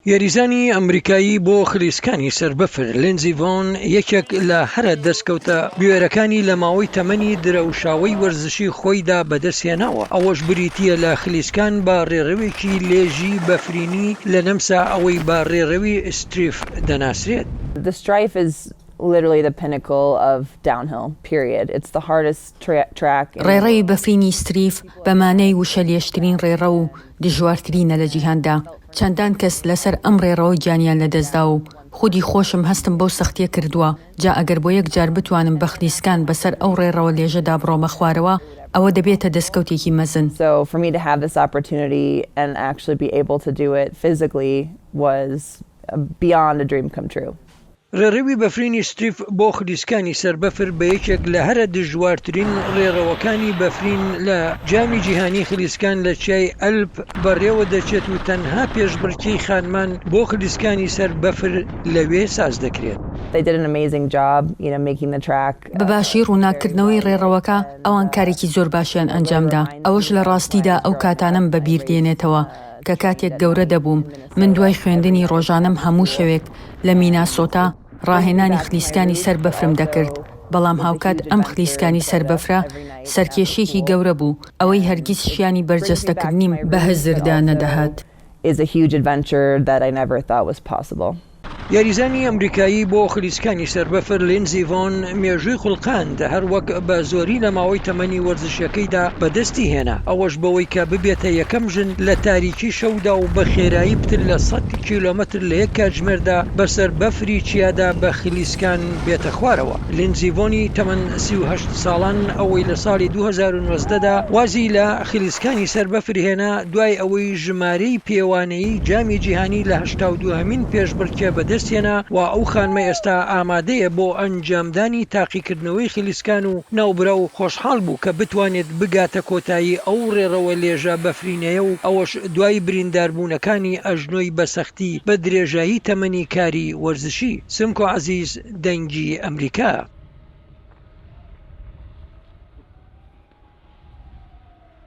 یاریزانی ئەمریکایی بۆ خلیسکانی سەربەفر لێنزی ڤۆن یەکێک لە هەرە دەستکەوتە بوێرەکانی لە ماوەی تەمەنی درەوشاوەی وەرزشی خۆیدا بەدەستهێناوە. ئەوەش بریتیە لە خلیسکان بە ڕێڕەوێکی لێژی بەفرینی لە نەمسا ئەوەی بە ڕێڕەوی ستریف دەناسرێت. The strife is literally the pinnacle of downhill, period. It's the hardest track. ڕێڕەوی بەفرینی ستریف بەمانەی وشەلێشترین ڕێڕە و دژوارترینە لە جیهاندا. چەندان کەس لەسەر ئەم ڕێڕەوە گیانیان لەدەستدا و خودی خۆشم هەستم بەو سەختیە کردووە. جا ئەگەر بۆ یەک جار بتوانم بە خلیسکان بەسەر ئەو ڕێڕەوە لێژەدا بڕۆمە خوارەوە، ئەوە دەبێتە دەستکەوتێکی مەزن. So for me to have this opportunity and actually be able to do it physically was beyond a dream come true. ڕێڕەوی بەفرینی ستریف بۆ خلیسکانی سەربەفر بە یەکێک لە هەرە دژوارترین ڕێڕەوەکانی بەفرین لە جامی جیهانی خلیسکان لە چیای ئەلپ بەڕێوە دەچێت و تەنها پێشبڕکێی خانمان بۆ خلیسکانی سەربەفر لەوێ ساز دەکرێت. They did an amazing job, making the track. بەباشی ڕووناکردنەوەی ڕێڕەوەکە ئەوان کارێکی زۆر باشیان ئەنجامدا. ئەوەش لە ڕاستیدا ئەو کاتانم بەبیردێنێتەوە کە کاتێک گەورە دەبووم. من دوای خوێندنی ڕۆژانم هەموو شەوێک لە میناسۆتا ڕاهێنانی خلیسکانی سەربەفرم دەکرد. بەڵام هاوکات ئەم خلیسکانی سەربەفرە سەرکێشێکی گەورە بوو، ئەوەی هەرگیز شیانی بەرجەستەکردنیم بە هەزردا نەدەهات. Is a huge adventure that I never thought was possible. یاریزانی ئەمریکایی بۆ خلیسکانی سەربەفر لێنزی ڤۆن مێژووی خوڵقاند هەر وەک بە زۆری لە ماوەی تەمەنی وەرزشەکەیدا بەدەستی هێنا. ئەوەش بەوەی کە ببێتە یەکەم ژن لە تاریکی شەودا و بە خێرایی پتر لە 100 کیلۆمەتر لە یەک کاتژمێردا بەسەر بەفری چیادا بە خلیسکان بێتە خوارەوە. لێنزی ڤۆنی تەمەن 38 ساڵان ئەوەی لە ساڵی 2019دا وازی لە خلیسکانی سەربەفر هێنا دوای ئەوەی ژمارەی پێوانەیی جامی جیهانی لە 82هەمین پێشبڕکێ بەدەست و ئەو خانمە ئێستا ئامادەیە بۆ ئەنجامدانی تاقیکردنەوەی خلیسکان و ناوبرا و خۆشحاڵ بوو کە بتوانێت بگاتە کۆتایی ئەو ڕێڕەوە لێژە بەفرینەیە و ئەوەش دوای برینداربوونەکانی ئەژنۆی بەسەختی بە درێژایی تەمەنی کاری وەرزشی. سمکۆ عەزیز، دەنگی ئەمریکا.